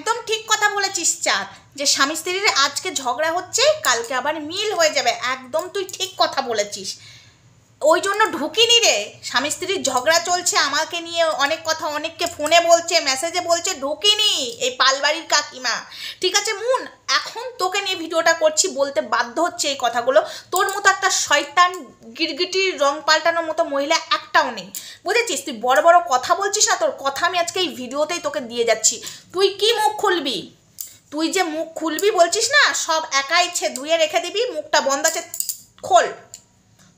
একদম ঠিক কথা বলেছিস চাঁদ, যে স্বামী স্ত্রীর আজকে ঝগড়া হচ্ছে কালকে আবার মিল হয়ে যাবে। একদম তুই ঠিক কথা বলেছিস, ওই জন্য ঢুকিনি রে। স্বামী স্ত্রীর ঝগড়া চলছে, আমাকে নিয়ে অনেক কথা অনেককে ফোনে বলছে, মেসেজে বলছে, ঢুকিনি এই পালবাড়ির কাকিমা। ঠিক আছে মুন, এখন তোকে নিয়ে ভিডিওটা করছি, বলতে বাধ্য হচ্ছে এই কথাগুলো। তোর মতো একটা শয়তান গিরগিটির রং পাল্টানোর মতো মহিলা একটাও নেই, বুঝেছিস? তুই বড় বড় কথা বলছিস না, তোর কথা আমি আজকে এই ভিডিওতেই তোকে দিয়ে যাচ্ছি। তুই কি মুখ খুলবি? তুই যে মুখ খুলবি বলছিস না, সব একাই ধুয়ে রেখে দিবি, মুখটা বন্ধ আছে, খোল।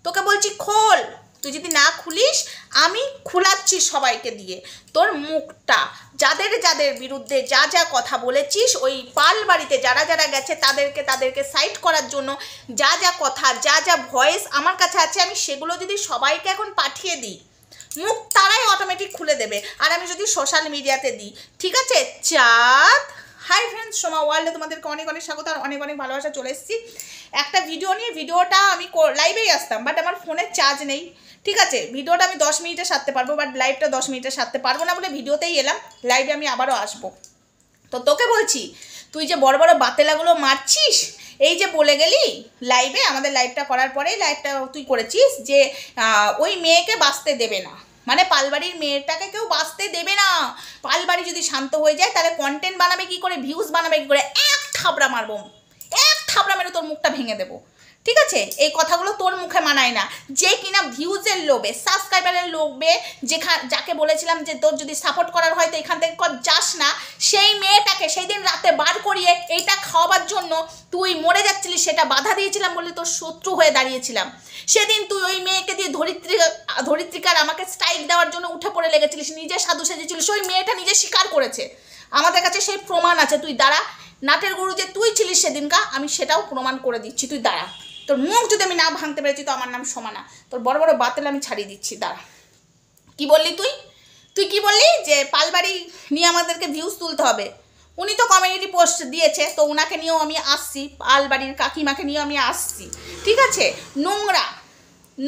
তোকে বলছি খোল, তুই যদি না খুলিস আমি খুলাচ্ছি সবাইকে দিয়ে তোর মুখটা। যাদের যাদের বিরুদ্ধে যা যা কথা বলেছিস, ওই পাল বাড়িতে যারা যারা গেছে তাদেরকে সাইড করার জন্য যা যা কথা, যা যা ভয়েস আমার কাছে আছে, আমি সেগুলো যদি সবাইকে এখন পাঠিয়ে দিই, মুখ তারাই অটোমেটিক খুলে দেবে। আর আমি যদি সোশ্যাল মিডিয়াতে দিই, ঠিক আছে চাঁদ? হাই ফ্রেন্ডস, সোমা ওয়ার্ল্ডে তোমাদেরকে অনেক অনেক স্বাগত আর অনেক অনেক ভালোবাসা। চলে এসেছি একটা ভিডিও নিয়ে। ভিডিওটা আমি লাইভেই আসতাম, বাট আমার ফোনে চার্জ নেই। ঠিক আছে, ভিডিওটা আমি 10 মিনিটে সারতে পারবো, বাট লাইভটা 10 মিনিটে সারতে পারবো না বলে ভিডিওতেই এলাম। লাইভে আমি আবারও আসবো। তো তোকে বলছি, তুই যে বড় বড় বাতেলাগুলো মারছিস, এই যে বলে গেলি লাইভে, আমাদের লাইভটা করার পরেই লাইভটা তুই করেছিস যে ওই মেয়েকে বাঁচতে দেবে না, মানে পালবাড়ির মেয়েটাকে কেউ বাঁচতে দেবে না। পালবাড়ি যদি শান্ত হয়ে যায় তাহলে কন্টেন্ট বানাবে কি করে, ভিউজ বানাবে কি করে? এক থাবড়া মারবো, এক থাবড়া মেরে তোর মুখটা ভেঙে দেবো। ঠিক আছে, এই কথাগুলো তোর মুখে মানায় না। যে কিনা ভিউজের লোভে, সাবস্ক্রাইবারের লোভে, যাকে বলেছিলাম যে তোর যদি সাপোর্ট করার হয় তো এখান থেকে যাস না, সেই মেয়েটাকে সেই দিন রাতে বার করিয়ে এইটা খাওয়াবার জন্য তুই মরে যাচ্ছিলিস, সেটা বাধা দিয়েছিলাম বলে তোর শত্রু হয়ে দাঁড়িয়েছিলাম। সেদিন তুই ওই মেয়েকে দিয়ে ধরিত্রিকার আমাকে স্ট্রাইক দেওয়ার জন্য উঠে পড়ে লেগেছিলিস, নিজে সাধু সেজেছিলিস। ওই মেয়েটা নিজে স্বীকার করেছে, আমাদের কাছে সেই প্রমাণ আছে। তুই দাঁড়া, নাটের গুরু যে তুই ছিলিস সেদিনকা, আমি সেটাও প্রমাণ করে দিচ্ছি। তুই দাঁড়া, তোর মুখ যদি আমি না ভাঙতে পেরেছি তো আমার নাম সোমানা, তোর বড় বড় বাতেল আমি ছাড়িয়ে দিচ্ছি। দাঁড়া, কি বললি তুই কি বললি যে পালবাড়ি নিয়ে আমাদেরকে ভিউজ তুলতে হবে? উনি তো কমিউনিটি পোস্ট দিয়েছে, তো ওনাকে নিয়েও আমি আসছি, পালবাড়ির কাকিমাকে নিয়েও আমি আসছি। ঠিক আছে,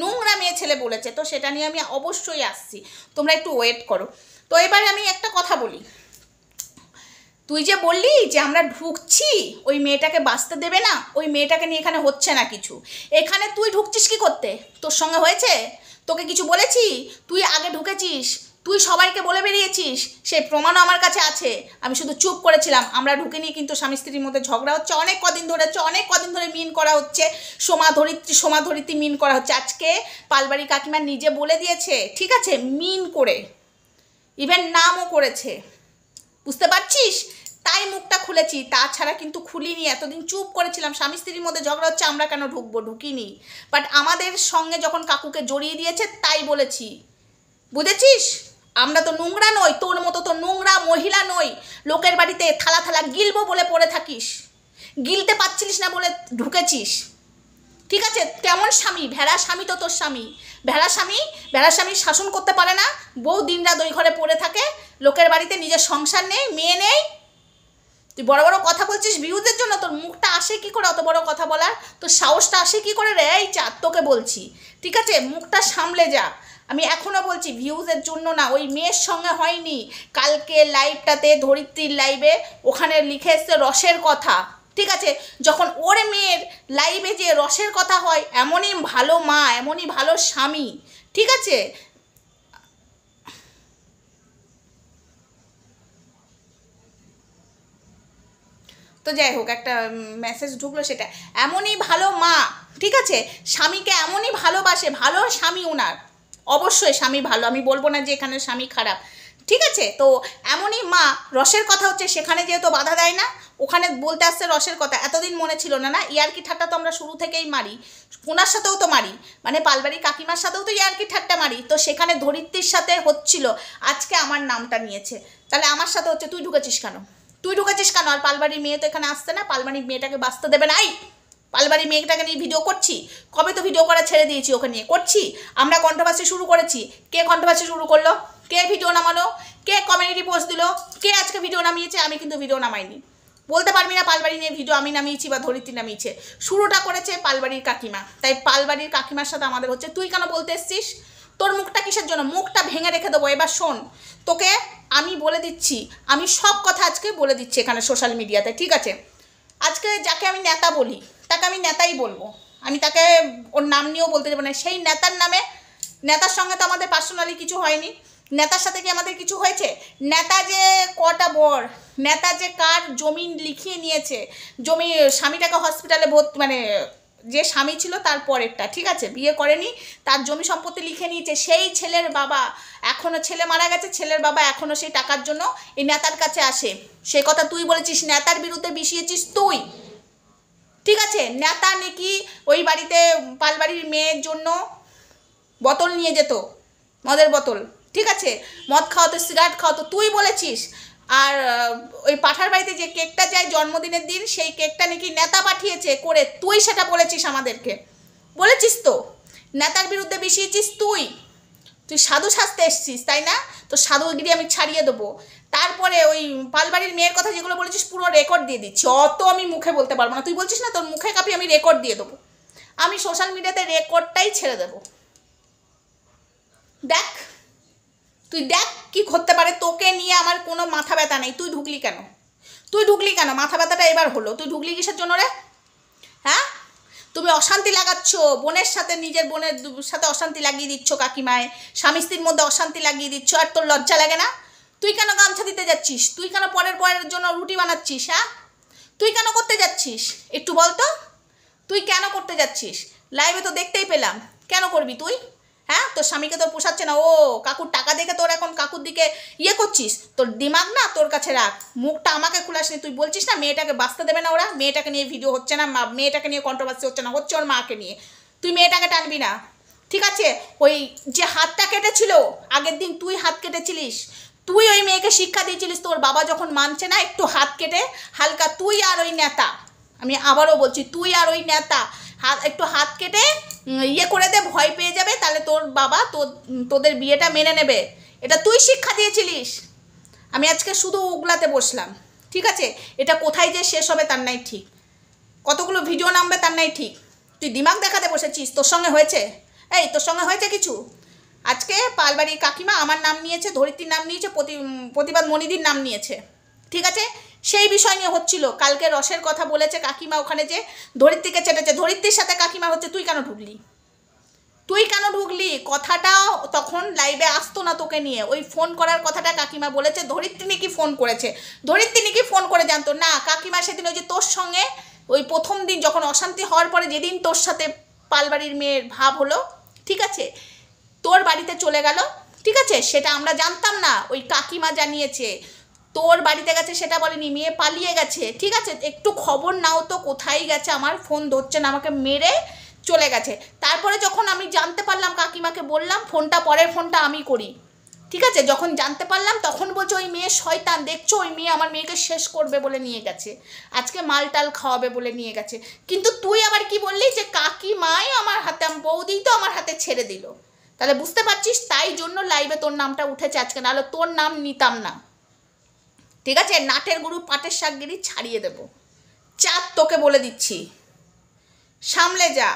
নোংরা মেয়ে ছেলে বলেছে, তো সেটা নিয়ে আমি অবশ্যই আসছি, তোমরা একটু ওয়েট করো। তো এবারে আমি একটা কথা বলি, তুই যে বললি যে আমরা ঢুকছি ওই মেয়েটাকে বাঁচতে দেবে না, ওই মেয়েটাকে নিয়ে এখানে হচ্ছে না কিছু, এখানে তুই ঢুকছিস কি করতে? তোর সঙ্গে হয়েছে? তোকে কিছু বলেছি? তুই আগে ঢুকেছিস, তুই সবাইকে বলে বেরিয়েছিস, সেই প্রমাণও আমার কাছে আছে। আমি শুধু চুপ করেছিলাম। আমরা ঢুকিনি, কিন্তু স্বামী স্ত্রীর মধ্যে ঝগড়া হচ্ছে অনেক কদিন ধরে মিন করা হচ্ছে, সোমা ধরিত্রী মিন করা হচ্ছে। আজকে পালবাড়ি কাকিমা নিজে বলে দিয়েছে, ঠিক আছে, মিন করে, ইভেন নামও করেছে, বুঝতে পারছিস? তাই মুখটা খুলেছি, তাছাড়া কিন্তু খুলিনি। এতদিন চুপ করেছিলাম, স্বামী স্ত্রীর মধ্যে ঝগড়া হচ্ছে আমরা কেন ঢুকবো, ঢুকিনি। বাট আমাদের সঙ্গে যখন কাকুকে জড়িয়ে দিয়েছে তাই বলেছি, বুঝেছিস? আমরা তো নোংরা নই, তোর মতো তো নোংরা মহিলা নই। লোকের বাড়িতে থালা থালা গিলবো বলে পড়ে থাকিস, গিলতে পারছিলিস না বলে ঢুকেছিস। ঠিক আছে, কেমন স্বামী? ভেড়া স্বামী তো তোর স্বামী। ভেড়া স্বামী শাসন করতে পারে না, বউ দিনরাত ওই ঘরে পড়ে থাকে, লোকের বাড়িতে নিজের সংসার নেই, মেয়ে নেই। তুই বড় বড় কথা বলছিস ভিউজের জন্য, তোর মুখটা আসে কি করে অত বড় কথা বলার? তোর সাহসটা আসে কি করে রে? এই চাঁদ, তোকে বলছি, ঠিক আছে, মুখটা সামলে যা। আমি এখনও বলছি ভিউজের জন্য না, ওই মেয়ের সঙ্গে হয়নি। কালকে লাইভটাতে, ধরিত্রীর লাইভে, ওখানে লিখে এসছে রসের কথা। ঠিক আছে, যখন ওর মেয়ের লাইভে যে রসের কথা হয়, এমনই ভালো মা, এমনই ভালো স্বামী, ঠিক আছে। তো যাই হোক, একটা মেসেজ ঢুকলো, সেটা এমনই ভালো মা, ঠিক আছে, স্বামীকে এমনই ভালোবাসে, ভালো স্বামী ওনার, অবশ্যই স্বামী ভালো, আমি বলবো না যে এখানে স্বামী খারাপ, ঠিক আছে। তো এমনই মা, রসের কথা হচ্ছে, সেখানে যেহেতু বাধা দেয় না, ওখানে বলতে আসছে রসের কথা। এতদিন মনে ছিল না, ইয়ার্কি ঠাট্টা তো আমরা শুরু থেকেই মারি, ওনার সাথেও তো মারি, মানে পালবাড়ি কাকিমার সাথেও তো ইয়ার্কি ঠাট্টা মারি। তো সেখানে ধরিত্রীর সাথে হচ্ছিল, আজকে আমার নামটা নিয়েছে, তাহলে আমার সাথে হচ্ছে। তুই ঢুকেছিস কেন? আর পালবাড়ির মেয়ে তো এখানে আসছে না, পালবাড়ির মেয়েটাকে বাঁচতে দেবে না। পালবাড়ির মেয়েটাকে নিয়ে ভিডিও করছি, কবে তো ভিডিও করা ছেড়ে দিয়েছি, ওকে নিয়ে করছি। আমরা কন্ট্রোভার্সি শুরু করেছি, কে কন্ট্রোভার্সি শুরু করলো? কে ভিডিও নামালো? কে কমিউনিটি পোস্ট দিল? কে আজকে ভিডিও নামিয়েছে? আমি কিন্তু ভিডিও নামাইনি। বলতে পারবি না পালবাড়ি নিয়ে ভিডিও আমি নামিয়েছি বা ধরিত্রী নামিয়েছে। শুরুটা করেছে পালবাড়ির কাকিমা, তাই পালবাড়ির কাকিমার সাথে আমাদের হচ্ছে। তুই কেন বলতে এসছিস? তোর মুখটা কিসের জন্য? মুখটা ভেঙে রেখে দেবো। এবার শোন, তোকে আমি বলে দিচ্ছি, আমি সব কথা আজকে বলে দিচ্ছি এখানে সোশ্যাল মিডিয়াতে, ঠিক আছে? আজকে যাকে আমি নেতা বলি তাকে আমি নেতাই বলবো, আমি তাকে ওর নাম নিয়েও বলতে দেবো না। সেই নেতার নামে, নেতার সঙ্গে তো আমাদের পার্সোনালি কিছু হয়নি, নেতার সাথে কি আমাদের কিছু হয়েছে? নেতা যে কটা বর, নেতা যে কার জমি লিখিয়ে নিয়েছে, জমি স্বামীটাকে হসপিটালে মানে যে স্বামী ছিল তার পরেরটা, ঠিক আছে, বিয়ে করেনি, তার জমি সম্পত্তি লিখে নিয়েছে, সেই ছেলের বাবা এখনও, ছেলে মারা গেছে, ছেলের বাবা এখনও সেই টাকার জন্য এই নেতার কাছে আসে। সেই কথা তুই বলেছিস, নেতার বিরুদ্ধে বিষিয়েছিস তুই, ঠিক আছে? নেতা নাকি ওই বাড়িতে পালবাড়ির মেয়ের জন্য বোতল নিয়ে যেত, মদের বোতল, ঠিক আছে, মদ খাওয়াতো, সিগারেট খাওয়াতো, তুই বলেছিস। আর ওই পাঠার বাড়িতে যে কেকটা যায় জন্মদিনের দিন, সেই কেকটা নাকি নেতা পাঠিয়েছে করে, তুই সেটা বলেছিস আমাদেরকে, বলেছিস তো। নেতার বিরুদ্ধে বিষিয়েছিস তুই, তুই সাধু সাজতে এসছিস, তাই না? তো সাধুগিরি আমি ছাড়িয়ে দেবো। তারপরে ওই পালবাড়ির মেয়ের কথা যেগুলো বলেছিস পুরো রেকর্ড দিয়ে দিচ্ছি, অত আমি মুখে বলতে পারবো না। তুই বলছিস না তোর মুখে কাপি, আমি রেকর্ড দিয়ে দেবো, আমি সোশ্যাল মিডিয়াতে রেকর্ডটাই ছেড়ে দেবো। দেখ, তুই দেখ কি করতে পারে। তোকে নিয়ে আমার কোনো মাথা ব্যথা নেই। তুই ঢুকলি কেন? তুই ঢুকলি কেন? মাথা ব্যথাটা এবার হলো। তুই ঢুকলি কিসের জন্য রে? হ্যাঁ, তুমি অশান্তি লাগাচ্ছ বোনের সাথে, নিজের বোনের সাথে অশান্তি লাগিয়ে দিচ্ছ, কাকিমায় স্বামী স্ত্রীর মধ্যে অশান্তি লাগিয়ে দিচ্ছ, আর তোর লজ্জা লাগে না? তুই কেন গামছা দিতে যাচ্ছিস? তুই কেন পরের জন্য রুটি বানাচ্ছিস? হ্যাঁ, তুই কেন করতে যাচ্ছিস একটু বল তো, তুই কেন করতে যাচ্ছিস? লাইভে তো দেখতেই পেলাম, কেন করবি তুই? হ্যাঁ, তোর স্বামীকে তোর পোষাচ্ছে না, ও কাকুর টাকা দেখে তোর এখন কাকুর দিকে ইয়ে করছিস? তোর দিমাগ না তোর কাছে রাখ, মুখটা আমাকে খুলাসনি। তুই বলছিস না মেয়েটাকে বাঁচতে দেবে না ওরা, মেয়েটাকে নিয়ে ভিডিও হচ্ছে না, মেয়েটাকে নিয়ে কন্ট্রোভার্সি হচ্ছে না, হচ্ছে ওর মাকে নিয়ে। তুই মেয়েটাকে টানবি না, ঠিক আছে? ওই যে হাতটা কেটেছিল আগের দিন, তুই হাত কেটেছিলিস, তুই ওই মেয়েকে শিক্ষা দিয়েছিলিস। তোর বাবা যখন মানছে না একটু হাত কেটে হালকা, তুই আর ওই নেতা, আমি আবারও বলছি, তুই আর ওই নেতা একটু হাত কেটে ইয়ে করে দে, ভয় পেয়ে যাবে, তাহলে তোর বাবা তোদের বিয়েটা মেনে নেবে। এটা তুই শিক্ষা দিয়েছিলিস। আমি আজকে শুধু উগলাতে বসলাম, ঠিক আছে? এটা কোথায় যে শেষ হবে তার নাই ঠিক, কতগুলো ভিডিও নামবে তার নাই ঠিক। তুই দিমাগ দেখাতে বসেছিস। তোর সঙ্গে হয়েছে, এই তোর সঙ্গে হয়েছে কিছু? আজকে পালবাড়ির কাকিমা আমার নাম নিয়েছে, ধরিত্রীর নাম নিয়েছে, প্রতিবাদ মনিদির নাম নিয়েছে, ঠিক আছে? সেই বিষয় নিয়ে হচ্ছিল। কালকে রসের কথা বলেছে কাকিমা, ওখানে যে ধরিত্রীকে চেটেছে, ধরিত্রীর সাথে কাকিমা হচ্ছে, তুই কেন ঢুকলি? তুই কেন ঢুকলি? কথাটা তখন লাইভে আসতো না তোকে নিয়ে, ওই ফোন করার কথাটা কাকিমা বলেছে, ধরিত্রী নাকি ফোন করেছে, ধরিত্রী নাকি ফোন করে জানতো না। কাকিমা সেদিন ওই যে তোর সঙ্গে ওই প্রথম দিন যখন অশান্তি হওয়ার পরে, যেদিন তোর সাথে পালবাড়ির মেয়ের ভাব হলো, ঠিক আছে, তোর বাড়িতে চলে গেল, ঠিক আছে, সেটা আমরা জানতাম না, ওই কাকিমা জানিয়েছে। তোর বাড়িতে গেছে সেটা বলেনি, মেয়ে পালিয়ে গেছে, ঠিক আছে? একটু খবর নাও তো কোথায় গেছে, আমার ফোন ধরছে না, আমাকে মেরে চলে গেছে। তারপরে যখন আমি জানতে পারলাম, কাকিমাকে বললাম, ফোনটা পরের ফোনটা আমি করি, ঠিক আছে? যখন জানতে পারলাম তখন বলছে ওই মেয়ে শয়তান, দেখছো ওই মেয়ে আমার মেয়েকে শেষ করবে বলে নিয়ে গেছে, আজকে মালটাল খাওয়াবে বলে নিয়ে গেছে। কিন্তু তুই আবার কি বললি যে কাকিমাই আমার হাতে, বৌদিই তো আমার হাতে ছেড়ে দিল। তাহলে বুঝতে পারছিস, তাই জন্য লাইভে তোর নামটা উঠেছে আজকে, নাহলে তোর নাম নিতাম না, ঠিক আছে? নাটের গুরু পাটের শাকগিরি ছাড়িয়ে দেবো, চাপ তোকে বলে দিচ্ছি, সামলে যা।